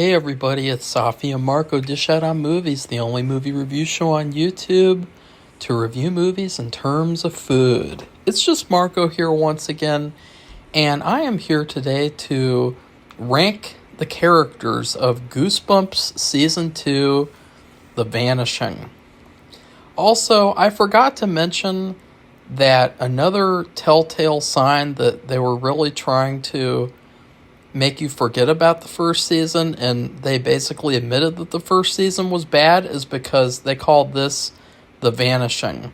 Hey everybody, it's Safi and Marco Dish Out on Movies, the only movie review show on YouTube to review movies in terms of food. It's just Marco here once again, and I am here today to rank the characters of Goosebumps Season 2, The Vanishing. Also, I forgot to mention that another telltale sign that they were really trying to make you forget about the first season, and they basically admitted that the first season was bad, is because they called this The Vanishing.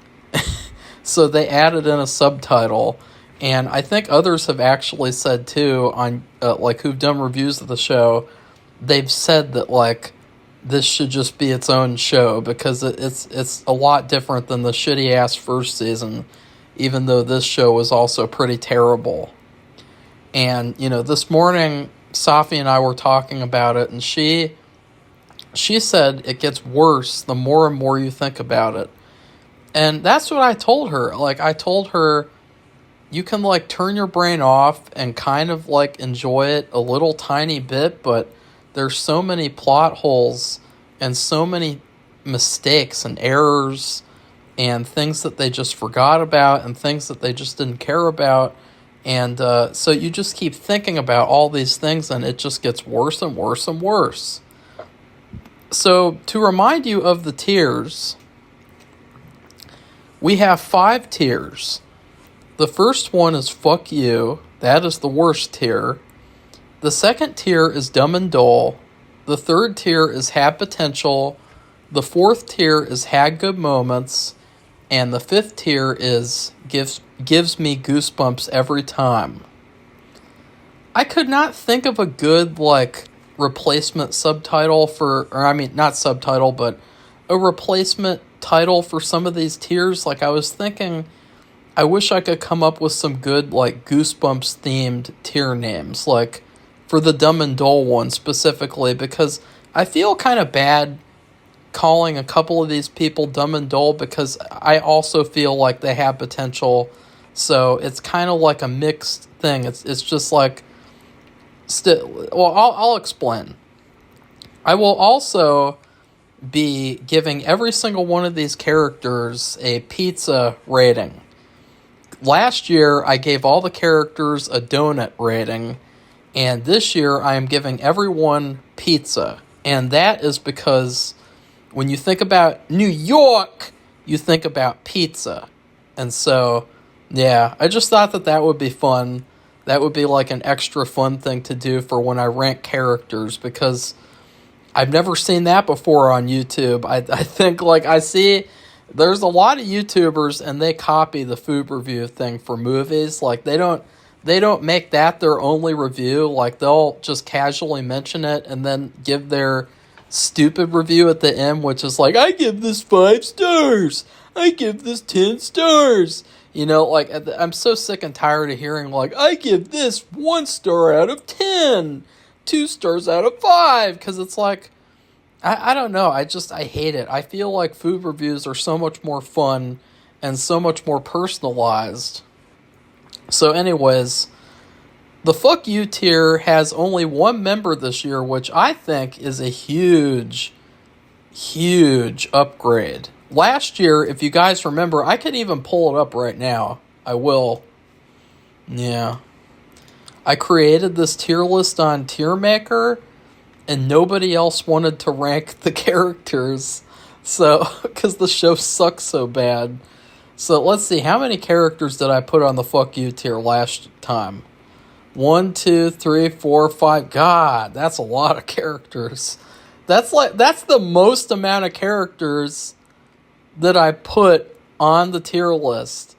So they added in a subtitle, and I think others have actually said too, on who've done reviews of the show, they've said that this should just be its own show because it's a lot different than the shitty ass first season, even though this show was also pretty terrible. And, this morning, Safi and I were talking about it, and she said it gets worse the more and more you think about it. And that's what I told her. I told her, you can, turn your brain off and kind of, enjoy it a little tiny bit, but there's so many plot holes and so many mistakes and errors and things that they just forgot about and things that they just didn't care about. And so you just keep thinking about all these things, and it just gets worse and worse and worse. So to remind you of the tiers, we have 5 tiers. The first one is Fuck You. That is the worst tier. The second tier is Dumb and Dull. The third tier is Had Potential. The fourth tier is Had Good Moments. And the fifth tier is gives me goosebumps every time. I could not think of a good, replacement subtitle not subtitle, but a replacement title for some of these tiers. I was thinking, I wish I could come up with some good, Goosebumps themed tier names, for the Dumb and Dull one specifically, because I feel kind of bad calling a couple of these people dumb and dull because I also feel like they have potential. So it's kind of like a mixed thing. It's just I'll explain. I will also be giving every single one of these characters a pizza rating. Last year, I gave all the characters a donut rating, and this year I am giving everyone pizza. And that is because when you think about New York, you think about pizza. And so, yeah, I just thought that would be fun. That would be an extra fun thing to do for when I rank characters, because I've never seen that before on YouTube. I think I see there's a lot of YouTubers and they copy the food review thing for movies. They don't make that their only review. They'll just casually mention it and then give their stupid review at the end, which is I give this 5 stars. I give this 10 stars. I'm so sick and tired of hearing I give this 1 star out of 10, 2 stars out of 5, because it's I don't know. I hate it. I feel like food reviews are so much more fun and so much more personalized. So anyways, the Fuck You tier has only one member this year, which I think is a huge, huge upgrade. Last year, if you guys remember, I could even pull it up right now. I will. Yeah. I created this tier list on Tier Maker, and nobody else wanted to rank the characters. So, because the show sucks so bad. So, let's see. How many characters did I put on the Fuck You tier last time? 1, 2, 3, 4, 5. God, that's a lot of characters. That's the most amount of characters that I put on the tier list,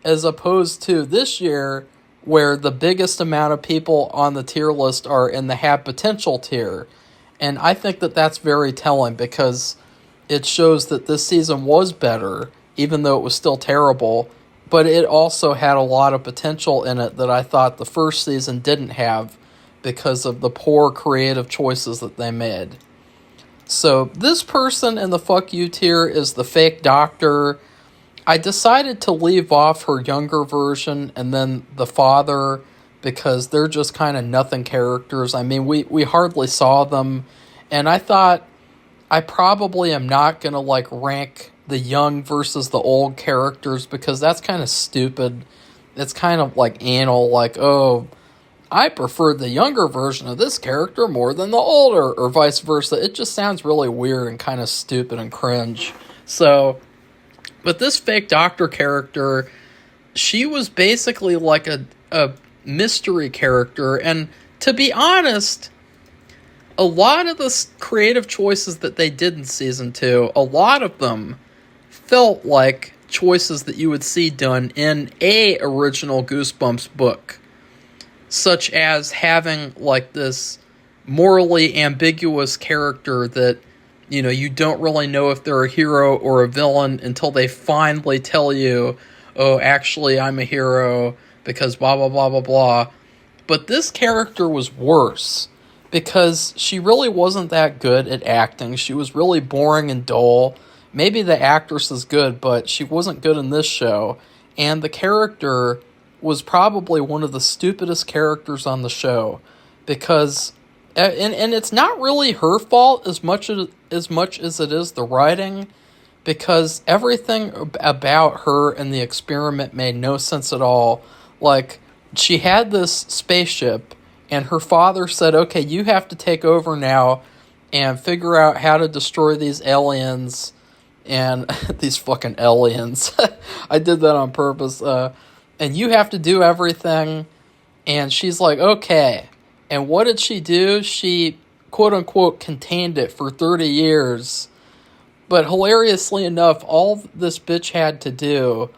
as opposed to this year, where the biggest amount of people on the tier list are in the Have Potential tier. And I think that's very telling, because it shows that this season was better, even though it was still terrible. But it also had a lot of potential in it that I thought the first season didn't have because of the poor creative choices that they made. So this person in the Fuck You tier is the fake doctor. I decided to leave off her younger version and then the father, because they're just kind of nothing characters. I mean, we hardly saw them, and I thought I probably am not going to, like, rank the young versus the old characters because that's kind of stupid. It's kind of like anal, like, oh, I preferred the younger version of this character more than the older, or vice versa. It just sounds really weird and kind of stupid and cringe. So, but this fake doctor character, she was basically like a mystery character, and to be honest, a lot of the creative choices that they did in season 2, a lot of them felt like choices that you would see done in a original Goosebumps book, such as having like this morally ambiguous character that, you know, you don't really know if they're a hero or a villain until they finally tell you, oh, actually I'm a hero because blah blah blah blah blah. But this character was worse because she really wasn't that good at acting. She was really boring and dull. Maybe the actress is good, but she wasn't good in this show. And the character was probably one of the stupidest characters on the show because, and it's not really her fault as much as it is the writing, because everything about her and the experiment made no sense at all. Like, she had this spaceship, and her father said, okay, you have to take over now and figure out how to destroy these aliens, and these fucking aliens. I did that on purpose. And you have to do everything. And she's like, okay. And what did she do? She, quote-unquote, contained it for 30 years. But hilariously enough, all this bitch had to do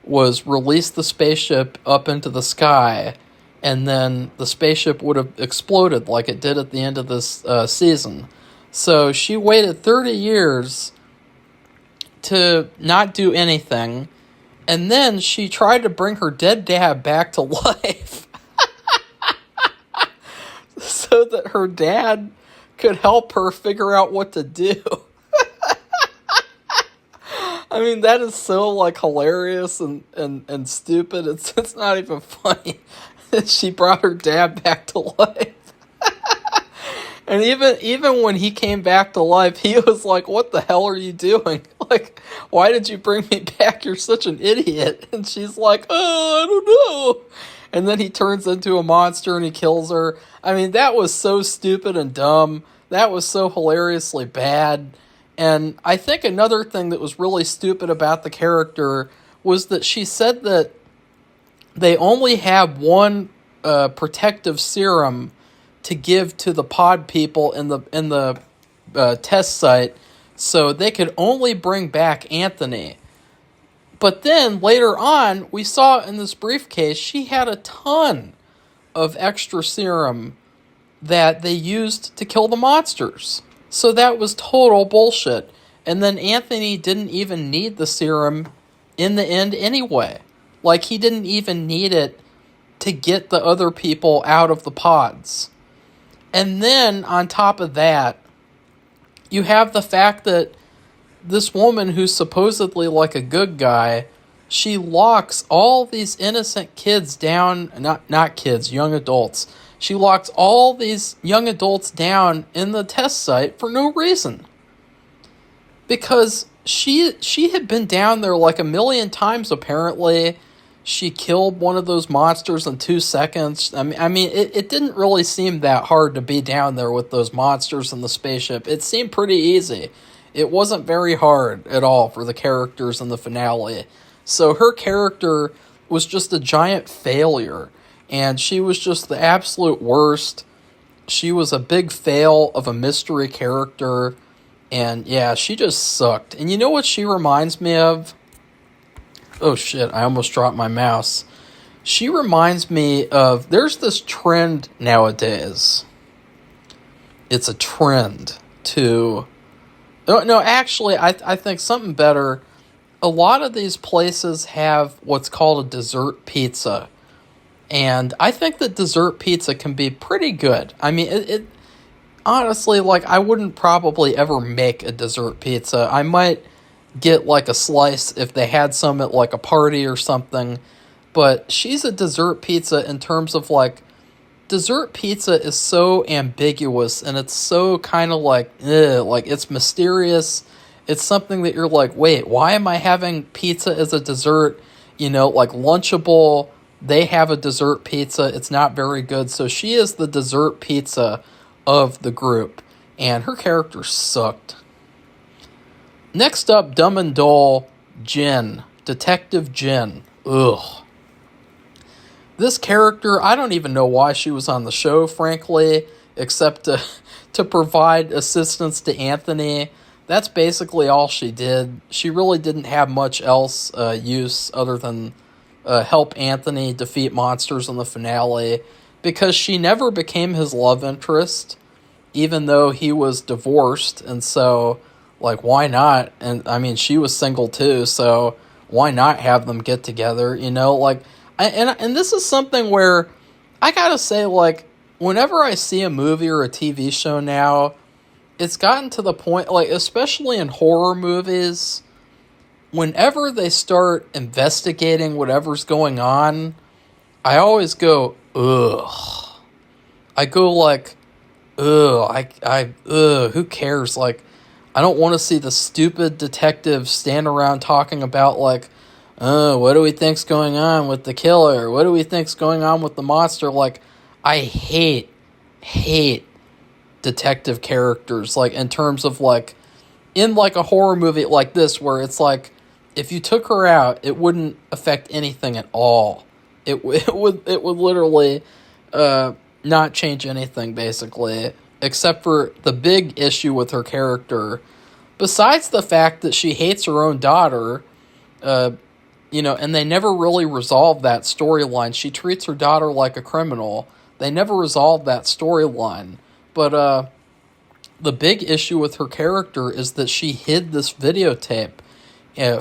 was release the spaceship up into the sky, and then the spaceship would have exploded like it did at the end of this season. So she waited 30 years to not do anything, and then she tried to bring her dead dad back to life so that her dad could help her figure out what to do. I mean, that is so, like, hilarious and stupid. It's not even funny. She brought her dad back to life. And even when he came back to life, he was like, what the hell are you doing? Like, why did you bring me back? You're such an idiot. And she's like, oh, I don't know. And then he turns into a monster and he kills her. I mean, that was so stupid and dumb. That was so hilariously bad. And I think another thing that was really stupid about the character was that she said that they only have one protective serum to give to the pod people in the test site, so they could only bring back Anthony. But then later on, we saw in this briefcase she had a ton of extra serum that they used to kill the monsters. So that was total bullshit. And then Anthony didn't even need the serum in the end anyway. Like, he didn't even need it to get the other people out of the pods. And then, on top of that, you have the fact that this woman who's supposedly like a good guy, she locks all these innocent kids down, not kids, young adults. She locks all these young adults down in the test site for no reason. Because she had been down there like a million times, apparently. She killed one of those monsters in 2 seconds. I mean, it didn't really seem that hard to be down there with those monsters in the spaceship. It seemed pretty easy. It wasn't very hard at all for the characters in the finale. So her character was just a giant failure. And she was just the absolute worst. She was a big fail of a mystery character. And yeah, she just sucked. And you know what she reminds me of? Oh shit, I almost dropped my mouse. She reminds me of, there's this trend nowadays. It's a trend to... No, actually, I think something better. A lot of these places have what's called a dessert pizza. And I think that dessert pizza can be pretty good. I mean, it honestly, like, I wouldn't probably ever make a dessert pizza. I might get like a slice if they had some at like a party or something. but she's a dessert pizza in terms of like, dessert pizza is so ambiguous and it's so kind of like, like it's mysterious. It's something that you're like, wait, why am I having pizza as a dessert? You know, like Lunchable, they have a dessert pizza. It's not very good. So she is the dessert pizza of the group. And her character sucked. Next up, Dumb and Dull, Jen. Detective Jen. Ugh. This character, I don't even know why she was on the show, frankly, except to provide assistance to Anthony. That's basically all she did. She really didn't have much else use other than help Anthony defeat monsters in the finale, because she never became his love interest, even though he was divorced, and so, like, why not? And, I mean, she was single too, so why not have them get together, you know? Like, and this is something where I gotta say, like, whenever I see a movie or a TV show now, it's gotten to the point, like, especially in horror movies, whenever they start investigating whatever's going on, I always go, ugh. I go like, ugh, ugh, who cares? Like, I don't want to see the stupid detective stand around talking about, like, what do we think's going on with the killer? What do we think's going on with the monster? Like, I hate detective characters, like, in terms of, like, in, like, a horror movie like this, where it's like, if you took her out, it wouldn't affect anything at all. It would literally not change anything, basically, except for the big issue with her character. Besides the fact that she hates her own daughter, you know, and they never really resolve that storyline. She treats her daughter like a criminal. They never resolve that storyline. But the big issue with her character is that she hid this videotape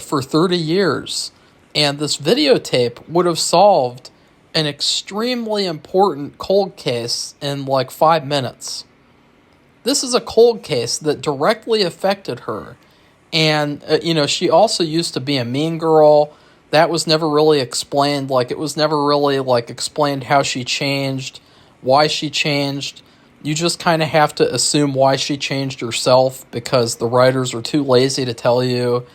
for 30 years. And this videotape would have solved an extremely important cold case in like 5 minutes. This is a cold case that directly affected her. And, you know, she also used to be a mean girl. That was never really explained. Like, it was never really, like, explained how she changed, why she changed. You just kind of have to assume why she changed herself because the writers are too lazy to tell you.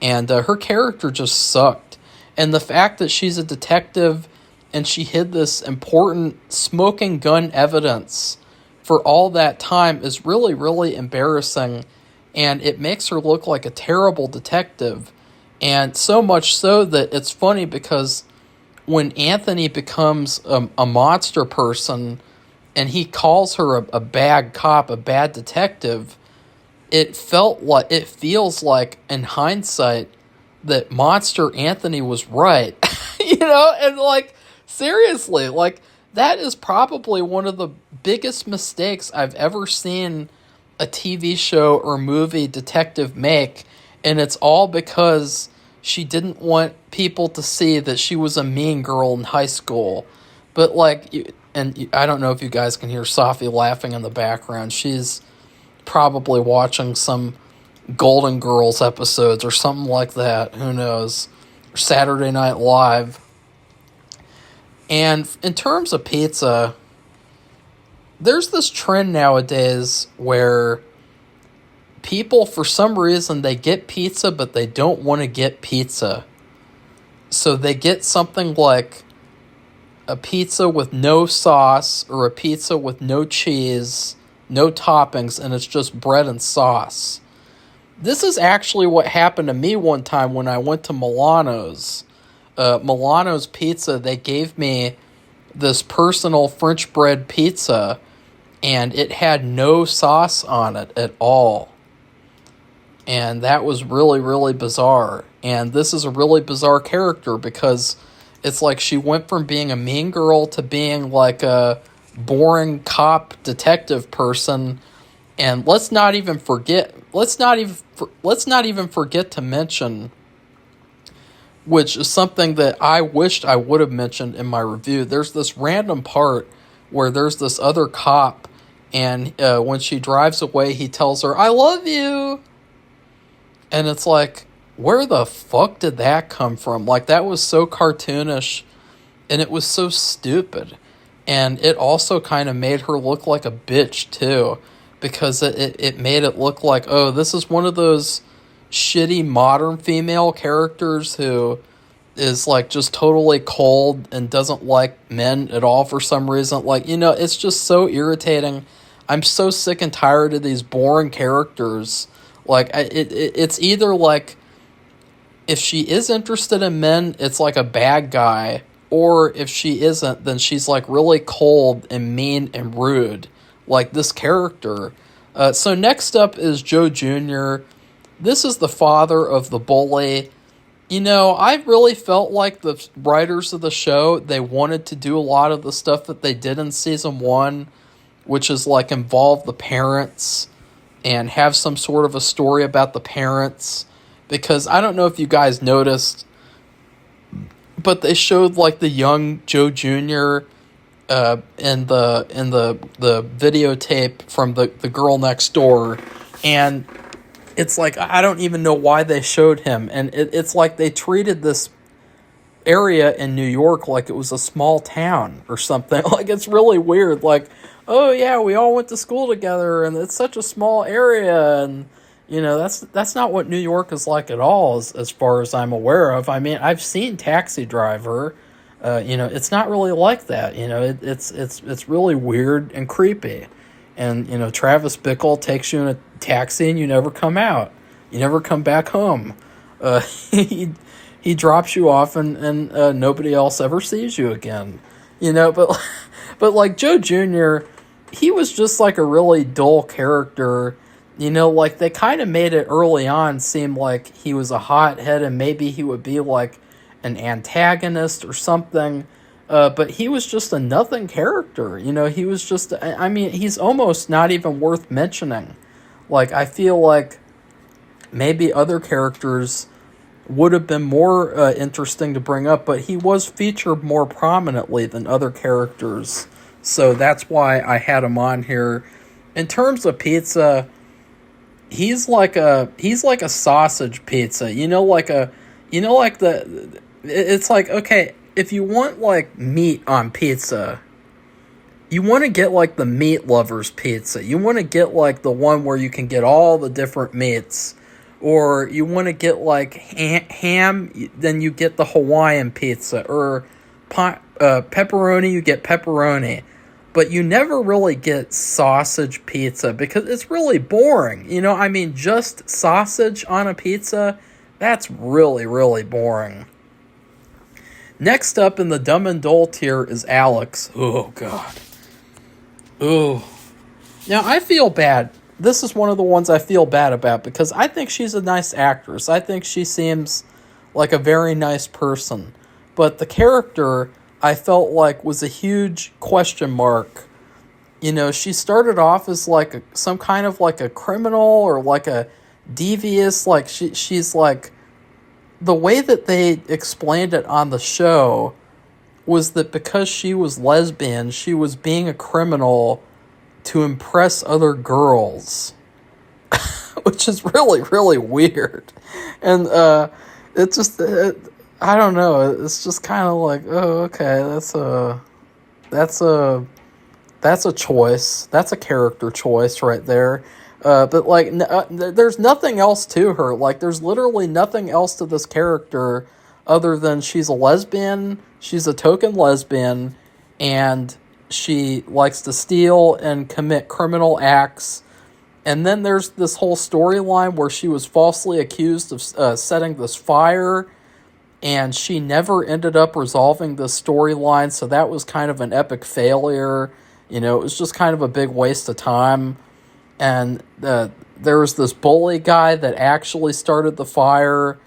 And her character just sucked. And the fact that she's a detective and she hid this important smoking gun evidence for all that time is really, really embarrassing. And it makes her look like a terrible detective. And so much so that it's funny because when Anthony becomes a monster person and he calls her a bad cop, a bad detective, it feels like in hindsight that Monster Anthony was right. You know, and like, seriously, like, that is probably one of the biggest mistakes I've ever seen a TV show or movie detective make, and it's all because she didn't want people to see that she was a mean girl in high school. But, like, and I don't know if you guys can hear Safi laughing in the background. She's probably watching some Golden Girls episodes or something like that. Who knows? Saturday Night Live. And in terms of pizza, there's this trend nowadays where people, for some reason, they get pizza, but they don't want to get pizza. So they get something like a pizza with no sauce or a pizza with no cheese, no toppings, and it's just bread and sauce. This is actually what happened to me one time when I went to Milano's. Milano's Pizza, they gave me this personal French bread pizza, and it had no sauce on it at all. And that was really, really bizarre. And this is a really bizarre character because it's like she went from being a mean girl to being like a boring cop detective person. And let's not even forget to mention, which is something that I wished I would have mentioned in my review. There's this random part where there's this other cop, and when she drives away, he tells her, "I love you." And it's like, where the fuck did that come from? Like, that was so cartoonish. and it was so stupid. And it also kind of made her look like a bitch too, because it made it look like, oh, this is one of those shitty modern female characters who is like just totally cold and doesn't like men at all for some reason. Like, it's just so irritating. I'm so sick and tired of these boring characters. Like, it's either like, if she is interested in men, it's like a bad guy, or if she isn't, then she's like really cold and mean and rude, like this character. So next up is Joe Jr. This is the father of the bully. I really felt like the writers of the show, they wanted to do a lot of the stuff that they did in season 1, which is like involve the parents and have some sort of a story about the parents. Because I don't know if you guys noticed, but they showed like the young Joe Jr. In the videotape from the girl next door, and it's like, I don't even know why they showed him, and it's like they treated this area in New York like it was a small town or something. Like, it's really weird. Like, oh yeah, we all went to school together, and it's such a small area, and that's not what New York is like at all, as far as I'm aware of. I mean, I've seen Taxi Driver. It's not really like that. It's really weird and creepy. And, Travis Bickle takes you in a taxi and you never come out. You never come back home. He drops you off and nobody else ever sees you again. But like Joe Jr., he was just like a really dull character. Like they kind of made it early on seem like he was a hothead and maybe he would be like an antagonist or something. But he was just a nothing character. He was just, I mean, he's almost not even worth mentioning. Like, I feel like maybe other characters would have been more interesting to bring up, but he was featured more prominently than other characters. So that's why I had him on here. In terms of pizza, he's like a sausage pizza. It's like, okay, if you want like meat on pizza, you want to get like the meat lovers pizza. You want to get like the one where you can get all the different meats. Or you want to get like ham, then you get the Hawaiian pizza. Or pepperoni, you get pepperoni. But you never really get sausage pizza because it's really boring. I mean, just sausage on a pizza, that's really, really boring. Next up in the dumb and dull tier is Alex. Oh, God. Ooh. Now, I feel bad. This is one of the ones I feel bad about because I think she's a nice actress. I think she seems like a very nice person. But the character, I felt like, was a huge question mark. She started off as like some kind of like a criminal or like a devious, like she's like, the way that they explained it on the show was that because she was lesbian, she was being a criminal to impress other girls, which is really, really weird. And it just, I don't know, it's just kind of like, oh, okay, that's a choice. That's a character choice right there. But like, there's nothing else to her. Like, there's literally nothing else to this character other than she's a lesbian. She's a token lesbian, and she likes to steal and commit criminal acts. And then there's this whole storyline where she was falsely accused of setting this fire, and she never ended up resolving this storyline. So that was kind of an epic failure. It was just kind of a big waste of time. And there was this bully guy that actually started the fire,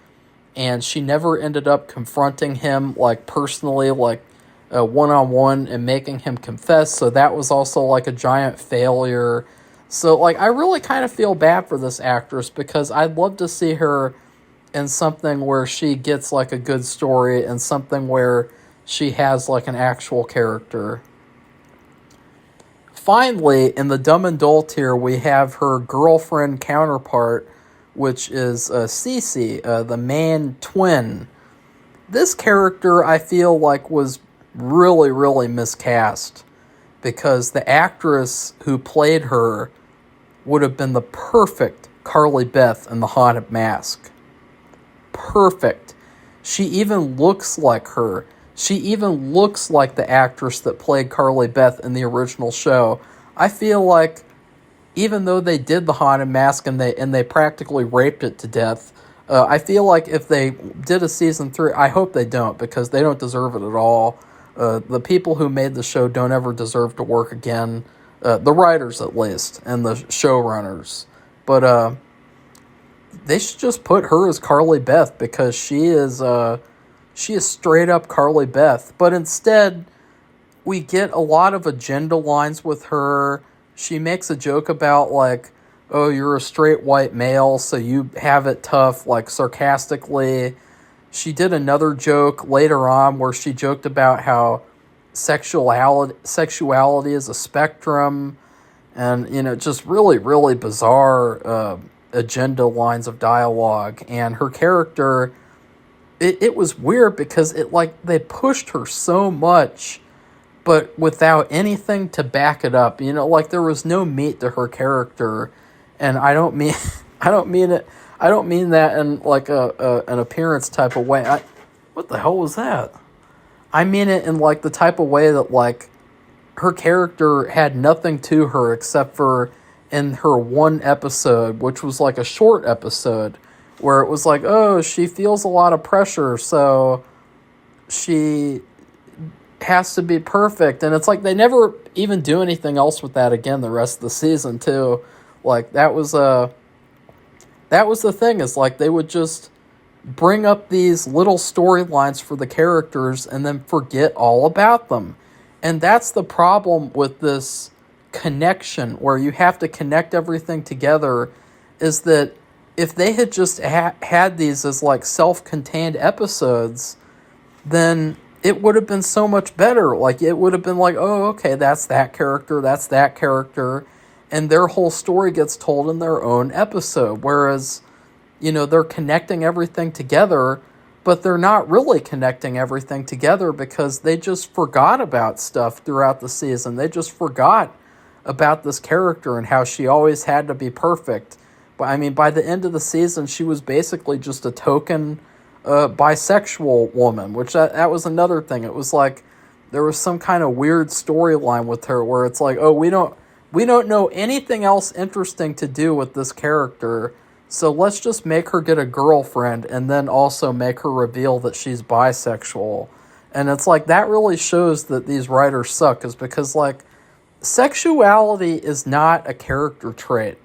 and she never ended up confronting him, like, personally, like, one-on-one and making him confess. So that was also, like, a giant failure. So, like, I really kind of feel bad for this actress because I'd love to see her in something where she gets, like, a good story and something where she has, like, an actual character. Finally, in the dumb and dull tier, we have her girlfriend counterpart, which is Cece, the main twin. This character, I feel like, was really, really miscast, because the actress who played her would have been the perfect Carly Beth in The Haunted Mask. Perfect. She even looks like her. She even looks like the actress that played Carly Beth in the original show. I feel like even though they did The Haunted Mask and they practically raped it to death, I feel like if they did a season 3, I hope they don't, because they don't deserve it at all. The people who made the show don't ever deserve to work again. The writers, at least, and the showrunners. But they should just put her as Carly Beth, because she is straight up Carly Beth. But instead, we get a lot of agenda lines with her. She makes a joke about, like, oh, you're a straight white male, so you have it tough, like, sarcastically. She did another joke later on where she joked about how sexuality is a spectrum, and, you know, just really, really bizarre agenda lines of dialogue. And her character, it was weird because they pushed her so much, but without anything to back it up. You know, like, there was no meat to her character, and I don't mean that in like an appearance type of way. What the hell was that? I mean it in like the type of way that, like, her character had nothing to her except for in her one episode, which was like a short episode, where it was like, oh, she feels a lot of pressure, so she has to be perfect. And it's like they never even do anything else with that again the rest of the season too. Like, that was the thing, is like they would just bring up these little storylines for the characters and then forget all about them. And that's the problem with this connection, where you have to connect everything together, is that if they had just had these as like self-contained episodes, then it would have been so much better. Like, it would have been like, oh, okay, that's that character, and their whole story gets told in their own episode. Whereas, you know, they're connecting everything together, but they're not really connecting everything together because they just forgot about stuff throughout the season. They just forgot about this character and how she always had to be perfect. But I mean, by the end of the season, she was basically just a token bisexual woman, which that was another thing. It was like there was some kind of weird storyline with her where it's like, oh, we don't know anything else interesting to do with this character, so let's just make her get a girlfriend and then also make her reveal that she's bisexual. And it's like, that really shows that these writers suck, is because, like, sexuality is not a character trait.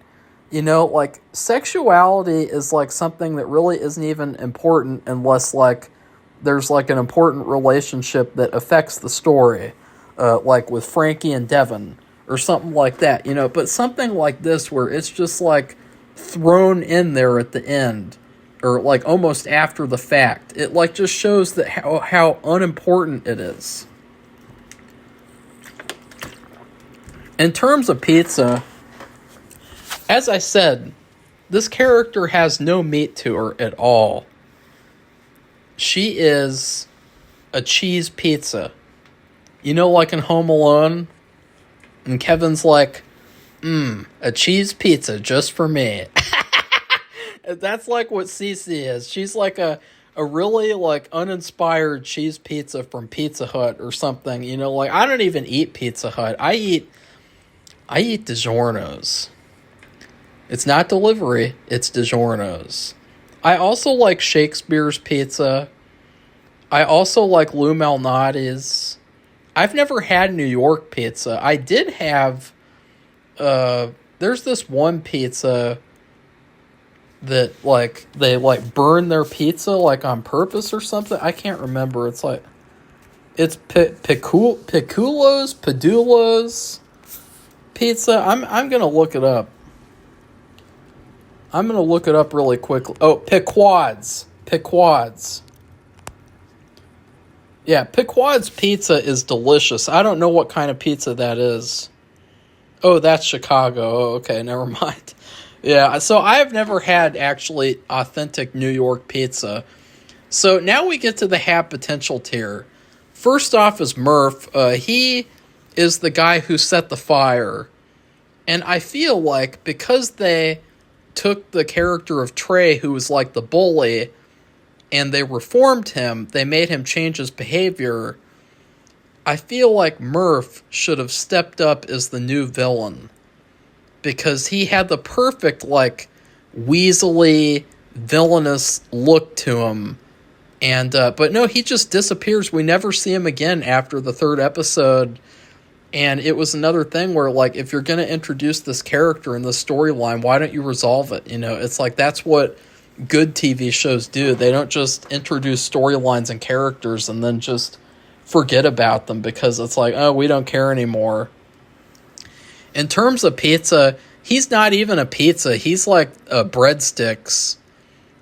You know, like, sexuality is like something that really isn't even important unless, like, there's like an important relationship that affects the story, like with Frankie and Devin or something like that, you know. But something like this where it's just like thrown in there at the end, or like almost after the fact, it like just shows that how unimportant it is. In terms of pizza, as I said, this character has no meat to her at all. She is a cheese pizza. You know, like in Home Alone, and Kevin's like, a cheese pizza just for me. That's like what Cece is. She's like a really like uninspired cheese pizza from Pizza Hut or something. You know, like, I don't even eat Pizza Hut. I eat DiGiorno's. It's not delivery, it's DiGiorno's. I also like Shakespeare's Pizza. I also like Lou Malnati's. I've never had New York pizza. I did have, there's this one pizza that, like, they, like, burn their pizza, like, on purpose or something. I can't remember. It's like, it's Piculo's pizza. I'm gonna look it up. I'm gonna look it up really quickly. Oh, Piquods. Yeah, Piquods pizza is delicious. I don't know what kind of pizza that is. Oh, that's Chicago. Oh, okay, never mind. Yeah, so I've never had actually authentic New York pizza. So now we get to the have potential tier. First off is Murph. He is the guy who set the fire. And I feel like because they took the character of Trey, who was like the bully, and they reformed him, they made him change his behavior, I feel like Murph should have stepped up as the new villain. Because he had the perfect, like, weaselly, villainous look to him. And, but no, he just disappears. We never see him again after the third episode. And it was another thing where, like, if you're going to introduce this character in the storyline, why don't you resolve it? You know, it's like that's what good TV shows do. They don't just introduce storylines and characters and then just forget about them because it's like, oh, we don't care anymore. In terms of pizza, he's not even a pizza. He's like breadsticks.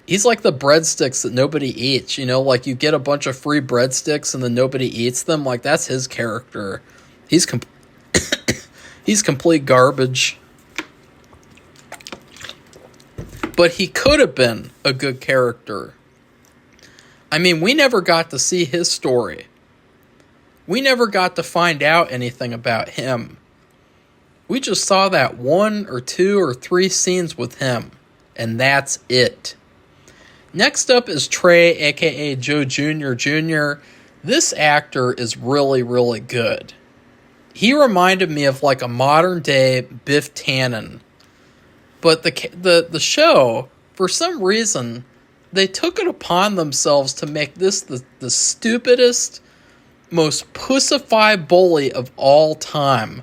He's like the breadsticks that nobody eats. You know, like you get a bunch of free breadsticks and then nobody eats them. Like, that's his character. He's he's complete garbage. But he could have been a good character. I mean, we never got to see his story. We never got to find out anything about him. We just saw that 1 or 2 or 3 scenes with him. And that's it. Next up is Trey, a.k.a. Joe Jr. Jr. This actor is really, really good. He reminded me of like a modern-day Biff Tannen. But the show, for some reason, they took it upon themselves to make this the stupidest, most pussified bully of all time.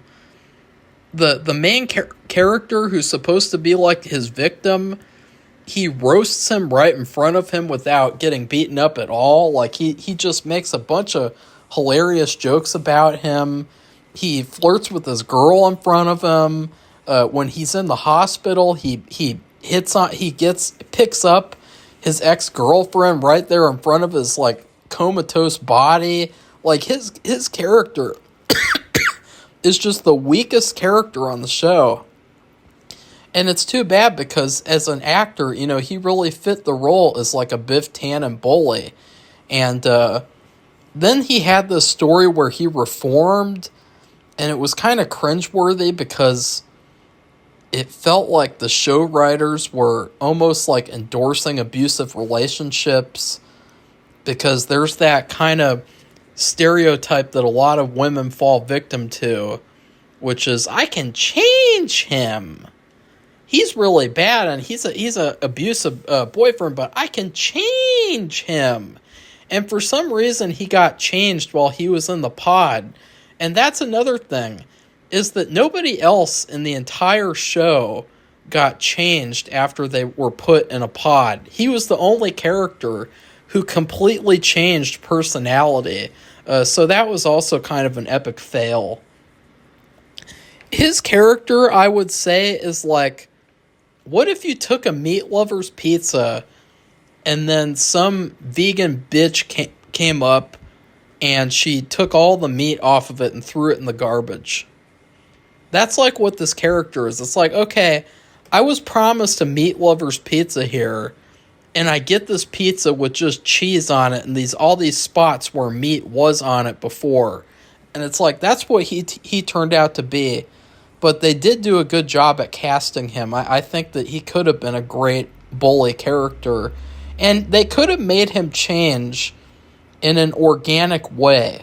The main character who's supposed to be like his victim, he roasts him right in front of him without getting beaten up at all. Like, he just makes a bunch of hilarious jokes about him. He flirts with this girl in front of him. When he's in the hospital, he picks up his ex-girlfriend right there in front of his like comatose body. Like, his character is just the weakest character on the show. And it's too bad because as an actor, you know, he really fit the role as like a Biff Tannen bully. And then he had this story where he reformed, and it was kind of cringeworthy because it felt like the show writers were almost like endorsing abusive relationships, because there's that kind of stereotype that a lot of women fall victim to, which is, I can change him. He's really bad and he's a abusive boyfriend, but I can change him. And for some reason he got changed while he was in the pod. And that's another thing, is that nobody else in the entire show got changed after they were put in a pod. He was the only character who completely changed personality. So that was also kind of an epic fail. His character, I would say, is like, what if you took a meat lover's pizza and then some vegan bitch came up and she took all the meat off of it and threw it in the garbage? That's like what this character is. It's like, okay, I was promised a meat lover's pizza here, and I get this pizza with just cheese on it and all these spots where meat was on it before. And it's like, that's what he turned out to be. But they did do a good job at casting him. I think that he could have been a great bully character. And they could have made him change in an organic way.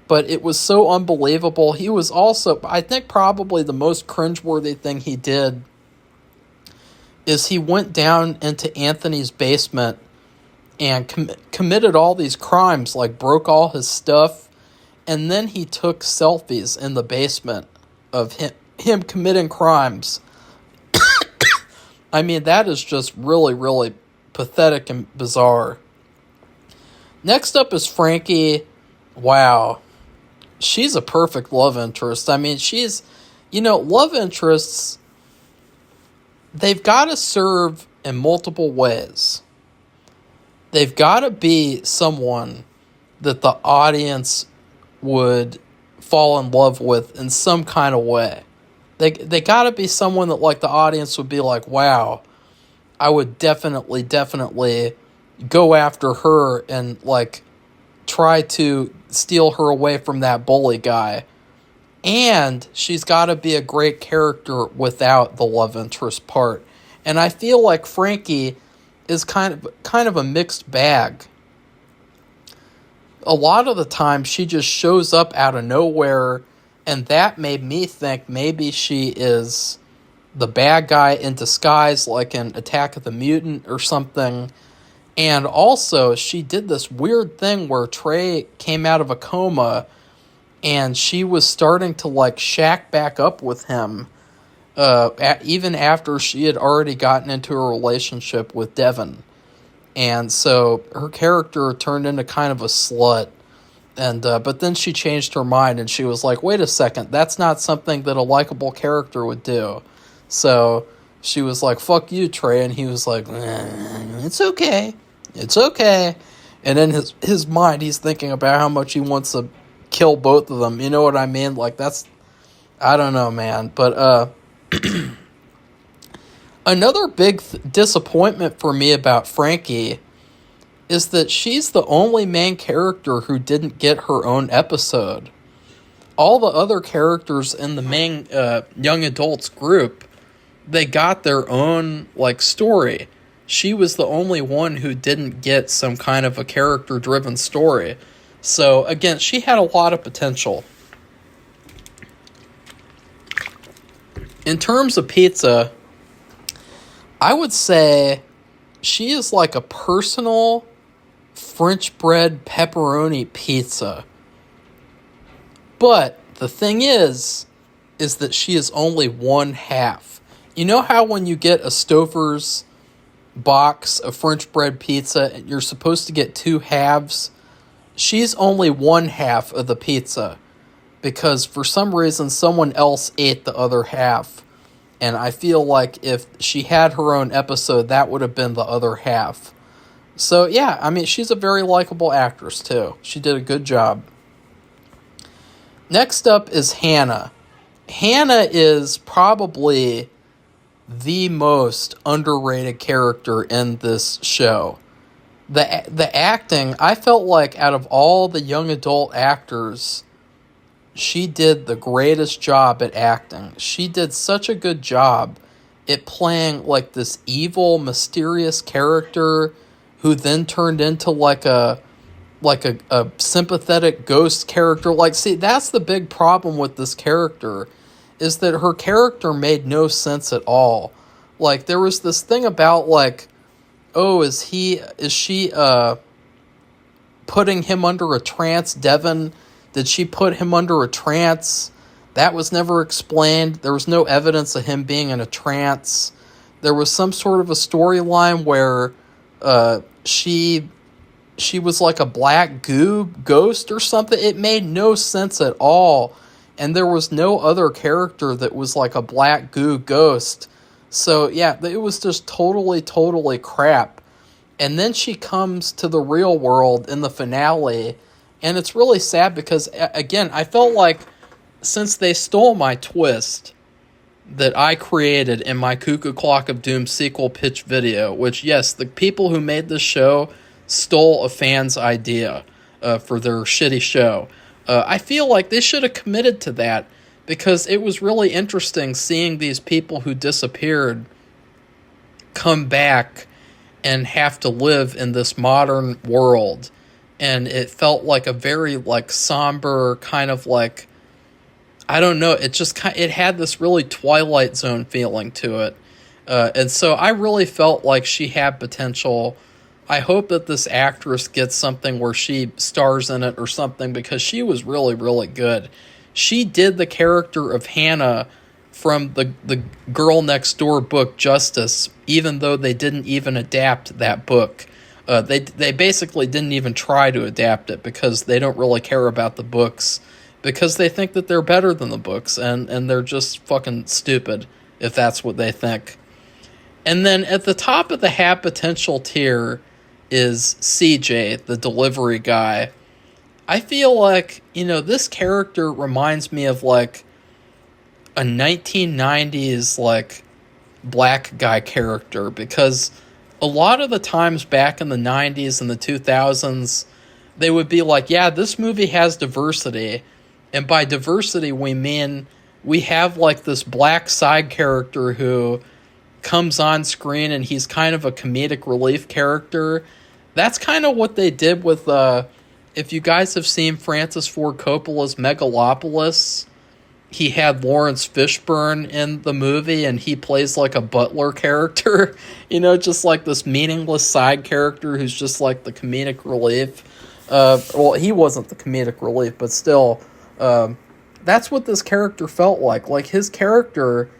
But it was so unbelievable. He was also, I think probably the most cringeworthy thing he did is he went down into Anthony's basement and committed all these crimes, like broke all his stuff, and then he took selfies in the basement of him committing crimes. I mean, that is just really, really pathetic and bizarre. Next up is Frankie. Wow. She's a perfect love interest. I mean, love interests, they've got to serve in multiple ways. They've got to be someone that the audience would fall in love with in some kind of way. They got to be someone that like the audience would be like, wow, I would definitely go after her and like try to steal her away from that bully guy. And she's got to be a great character without the love interest part. And I feel like Frankie is kind of a mixed bag. A lot of the time she just shows up out of nowhere, and that made me think maybe she is the bad guy in disguise, like in Attack of the Mutant or something. And also, she did this weird thing where Trey came out of a coma, and she was starting to, like, shack back up with him, even after she had already gotten into a relationship with Devin. And so her character turned into kind of a slut. And but then she changed her mind, and she was like, wait a second, that's not something that a likable character would do. So she was like, fuck you, Trey. And he was like, it's okay. It's okay. And in his mind, he's thinking about how much he wants to kill both of them. You know what I mean? Like, that's, I don't know, man. But another big disappointment for me about Frankie is that she's the only main character who didn't get her own episode. All the other characters in the main young adults group, they got their own, like, story. She was the only one who didn't get some kind of a character-driven story. So, again, she had a lot of potential. In terms of pizza, I would say she is like a personal French bread pepperoni pizza. But the thing is that she is only one half. You know how when you get a Stouffer's box of French bread pizza, you're supposed to get two halves? She's only one half of the pizza, because for some reason someone else ate the other half. And I feel like if she had her own episode, that would have been the other half. So yeah, I mean, she's a very likable actress too. She did a good job. Next up is Hannah. Hannah is probably the most underrated character in this show. The acting, I felt like out of all the young adult actors, she did the greatest job at acting. She did such a good job at playing like this evil, mysterious character who then turned into like a sympathetic ghost character. Like, see, that's the big problem with this character, is that her character made no sense at all. Like, there was this thing about, like, oh, is she putting him under a trance, Devin? Did she put him under a trance? That was never explained. There was no evidence of him being in a trance. There was some sort of a storyline where she was like a black goo ghost or something. It made no sense at all. And there was no other character that was like a black goo ghost. So yeah, it was just totally crap. And then she comes to the real world in the finale, and it's really sad because, again, I felt like since they stole my twist that I created in my Cuckoo Clock of Doom sequel pitch video, which, yes, the people who made this show stole a fan's idea for their shitty show. I feel like they should have committed to that, because it was really interesting seeing these people who disappeared come back and have to live in this modern world. And it felt like a very, like, somber kind of, like, I don't know, it had this really Twilight Zone feeling to it. And so I really felt like she had potential. I hope that this actress gets something where she stars in it or something, because she was really good. She did the character of Hannah from the Girl Next Door book Justice, even though they didn't even adapt that book. They basically didn't even try to adapt it, because they don't really care about the books, because they think that they're better than the books, and they're just fucking stupid if that's what they think. And then at the top of the have potential tier is CJ, the delivery guy. I feel like, this character reminds me of, like, a 1990s, like, black guy character, because a lot of the times back in the 90s and the 2000s, they would be like, yeah, this movie has diversity. And by diversity, we mean we have like this black side character who comes on screen and he's kind of a comedic relief character. That's kind of what they did with, if you guys have seen Francis Ford Coppola's Megalopolis, he had Lawrence Fishburne in the movie and he plays like a butler character, just like this meaningless side character who's just like the comedic relief. Well, he wasn't the comedic relief, but still, that's what this character felt like. Like, his character,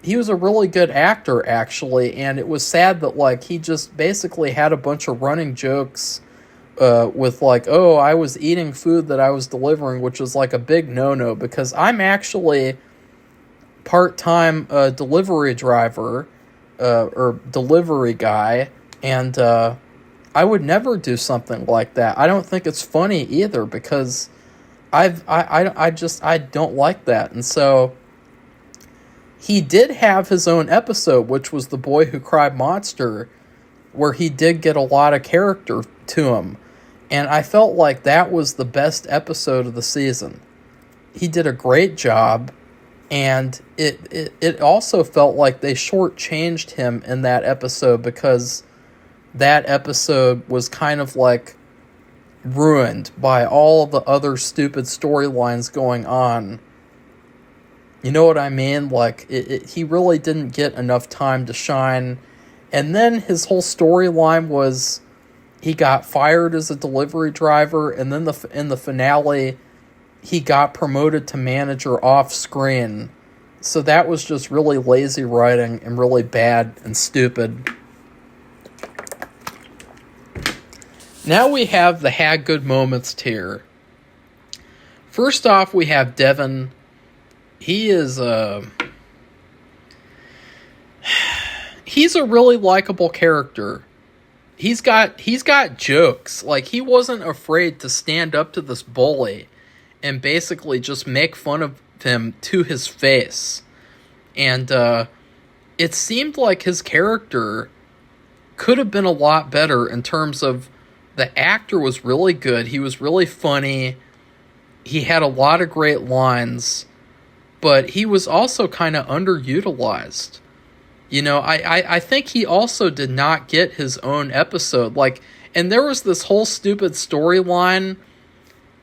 he was a really good actor, actually, and it was sad that, like, he just basically had a bunch of running jokes with, like, oh, I was eating food that I was delivering, which was, like, a big no-no, because I'm actually part-time delivery driver, or delivery guy, and I would never do something like that. I don't think it's funny either, because I don't like that. And so he did have his own episode, which was The Boy Who Cried Monster, where he did get a lot of character to him. And I felt like that was the best episode of the season. He did a great job, and it also felt like they shortchanged him in that episode, because that episode was kind of like ruined by all of the other stupid storylines going on. You know what I mean? Like, he really didn't get enough time to shine. And then his whole storyline was he got fired as a delivery driver, and then in the finale, he got promoted to manager off screen. So that was just really lazy writing and really bad and stupid. Now we have the had good moments tier. First off, we have Devin. He is he's a really likable character. He's got jokes. Like, he wasn't afraid to stand up to this bully and basically just make fun of him to his face. And it seemed like his character could have been a lot better in terms of the actor was really good. He was really funny. He had a lot of great lines, but he was also kind of underutilized. I think he also did not get his own episode. Like, and there was this whole stupid storyline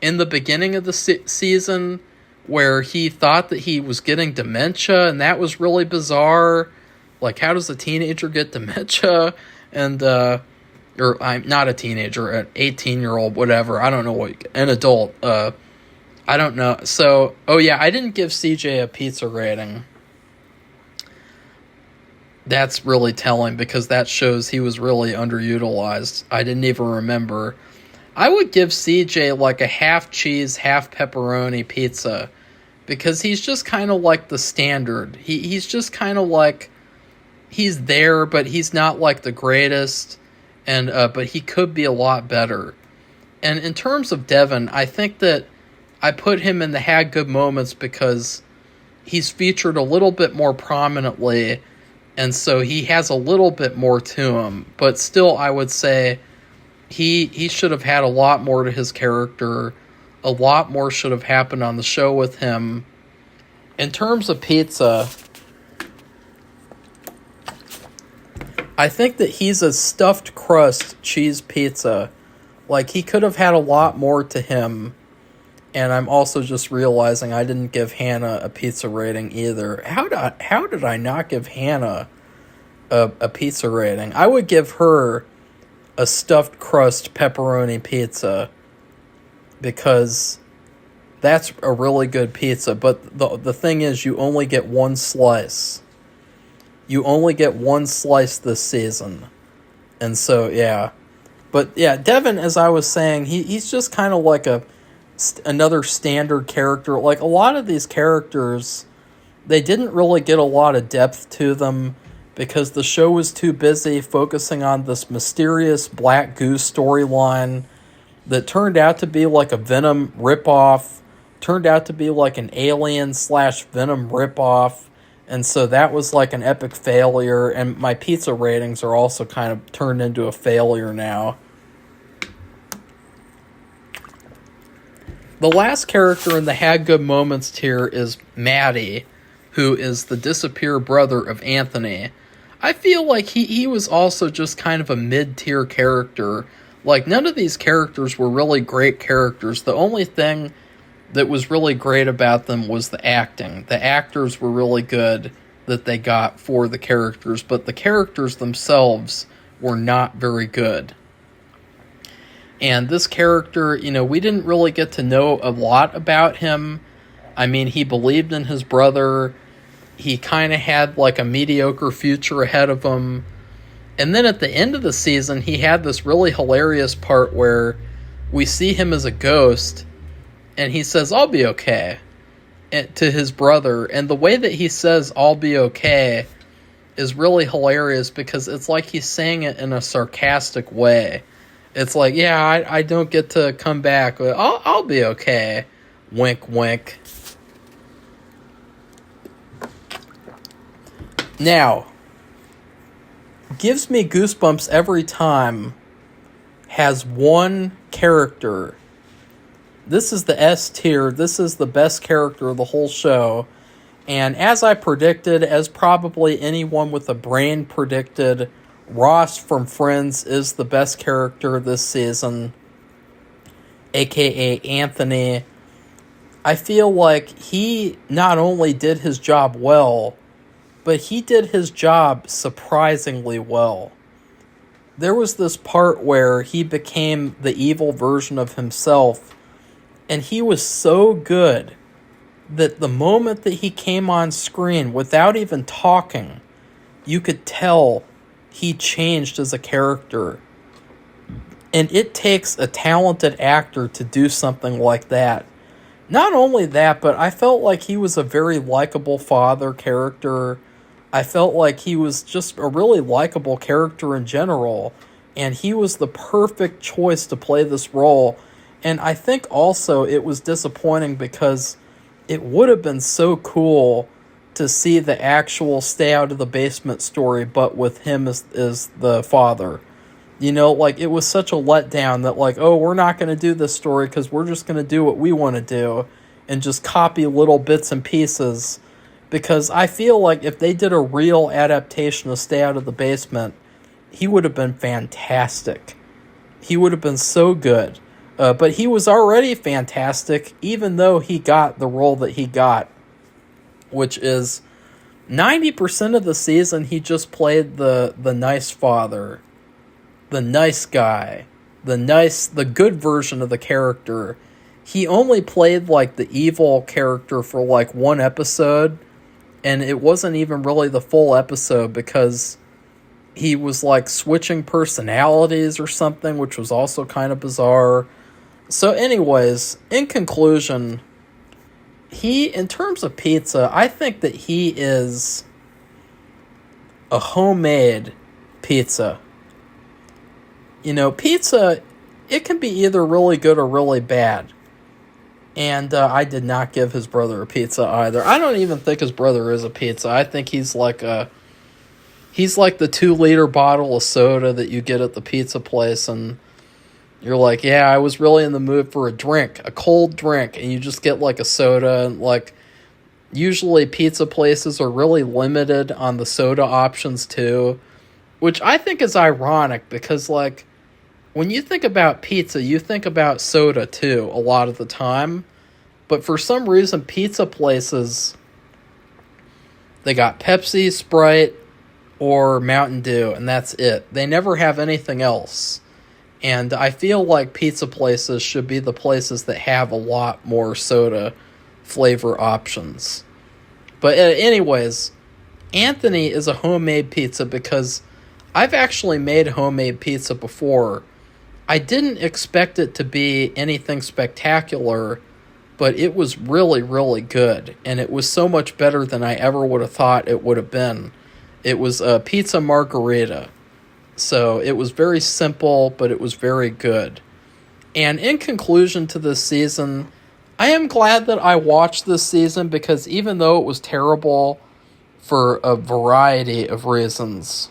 in the beginning of the season where he thought that he was getting dementia, and that was really bizarre. Like, how does a teenager get dementia? And, or I'm not a teenager, an 18-year-old, whatever. I don't know an adult. I don't know. So, oh yeah, I didn't give CJ a pizza rating. That's really telling, because that shows he was really underutilized. I didn't even remember. I would give CJ like a half cheese, half pepperoni pizza, because he's just kind of like the standard. He's just kind of like, he's there, but he's not like the greatest, and but he could be a lot better. And in terms of Devin, I think that I put him in the had good moments because he's featured a little bit more prominently, and so he has a little bit more to him. But still, I would say he should have had a lot more to his character. A lot more should have happened on the show with him. In terms of pizza, I think that he's a stuffed crust cheese pizza. Like, he could have had a lot more to him. And I'm also just realizing I didn't give Hannah a pizza rating either. How did I not give Hannah a pizza rating? I would give her a stuffed crust pepperoni pizza, because that's a really good pizza. But the thing is, you only get one slice. You only get one slice this season. And so, yeah. But, yeah, Devin, as I was saying, he's just kind of like another standard character. Like, a lot of these characters, they didn't really get a lot of depth to them because the show was too busy focusing on this mysterious Black Goose storyline that turned out to be like a Venom ripoff, turned out to be like an Alien/Venom ripoff, and so that was like an epic failure, and my pizza ratings are also kind of turned into a failure now. The last character in the Had Good Moments tier is Maddie, who is the disappeared brother of Anthony. I feel like he was also just kind of a mid-tier character. Like, none of these characters were really great characters. The only thing that was really great about them was the acting. The actors were really good that they got for the characters, but the characters themselves were not very good. And this character, we didn't really get to know a lot about him. I mean, he believed in his brother. He kind of had like a mediocre future ahead of him. And then at the end of the season, he had this really hilarious part where we see him as a ghost, and he says, "I'll be okay," to his brother. And the way that he says, "I'll be okay," is really hilarious because it's like he's saying it in a sarcastic way. It's like, yeah, I don't get to come back, but I'll be okay. Wink, wink. Now, gives me goosebumps every time has one character. This is the S tier. This is the best character of the whole show. And as I predicted, as probably anyone with a brain predicted, Ross from Friends is the best character this season, aka Anthony. I feel like he not only did his job well, but he did his job surprisingly well. There was this part where he became the evil version of himself, and he was so good that the moment that he came on screen, without even talking, you could tell he changed as a character. And it takes a talented actor to do something like that. Not only that, but I felt like he was a very likable father character. I felt like he was just a really likable character in general. And he was the perfect choice to play this role. And I think also it was disappointing because it would have been so cool to see the actual Stay Out of the Basement story, but with him as the father. Like, it was such a letdown that, like, oh, we're not going to do this story because we're just going to do what we want to do and just copy little bits and pieces. Because I feel like if they did a real adaptation of Stay Out of the Basement, he would have been fantastic. He would have been so good. But he was already fantastic, even though he got the role that he got, which is 90% of the season he just played the nice father, the nice guy, the good version of the character. He only played like the evil character for like one episode, and it wasn't even really the full episode because he was like switching personalities or something, which was also kind of bizarre. So anyways, in conclusion, in terms of pizza, I think that he is a homemade pizza. Pizza, it can be either really good or really bad. And I did not give his brother a pizza either. I don't even think his brother is a pizza. I think he's like the 2-liter bottle of soda that you get at the pizza place, and you're like, yeah, I was really in the mood for a cold drink, and you just get like a soda. And like, usually pizza places are really limited on the soda options too, which I think is ironic because, like, when you think about pizza, you think about soda too a lot of the time. But for some reason, pizza places, they got Pepsi, Sprite, or Mountain Dew, and that's it. They never have anything else. And I feel like pizza places should be the places that have a lot more soda flavor options. But anyways, Anthony is a homemade pizza because I've actually made homemade pizza before. I didn't expect it to be anything spectacular, but it was really, really good. And it was so much better than I ever would have thought it would have been. It was a pizza margherita. So it was very simple, but it was very good. And in conclusion to this season, I am glad that I watched this season because even though it was terrible for a variety of reasons,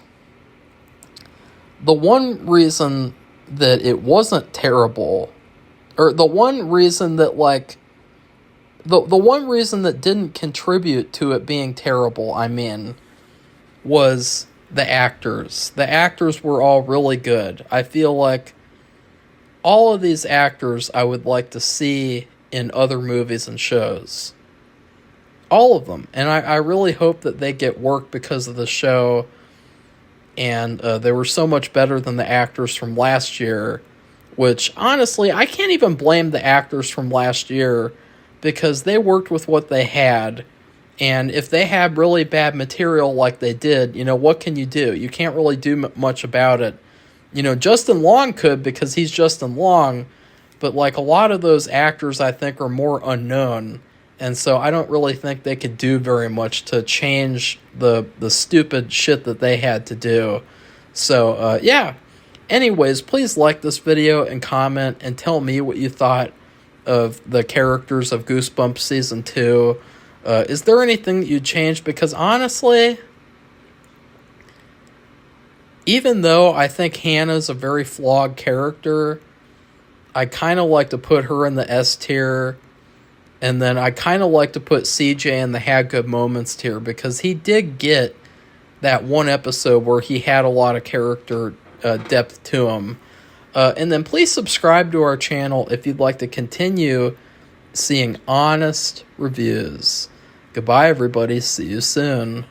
the one reason that it wasn't terrible or the one reason that, like, the one reason that didn't contribute to it being terrible, I mean, was the actors. The actors were all really good. I feel like all of these actors I would like to see in other movies and shows. All of them. And I really hope that they get work because of the show. And they were so much better than the actors from last year. Which, honestly, I can't even blame the actors from last year, because they worked with what they had. And if they had really bad material like they did, what can you do? You can't really do much about it. Justin Long could, because he's Justin Long. But, like, a lot of those actors, I think, are more unknown. And so I don't really think they could do very much to change the stupid shit that they had to do. So, yeah. Anyways, please like this video and comment and tell me what you thought of the characters of Goosebumps Season 2. Is there anything that you'd change? Because honestly, even though I think Hannah's a very flawed character, I kind of like to put her in the S tier. And then I kind of like to put CJ in the had good moments tier, because he did get that one episode where he had a lot of character depth to him. And then please subscribe to our channel if you'd like to continue seeing honest reviews. Goodbye, everybody. See you soon.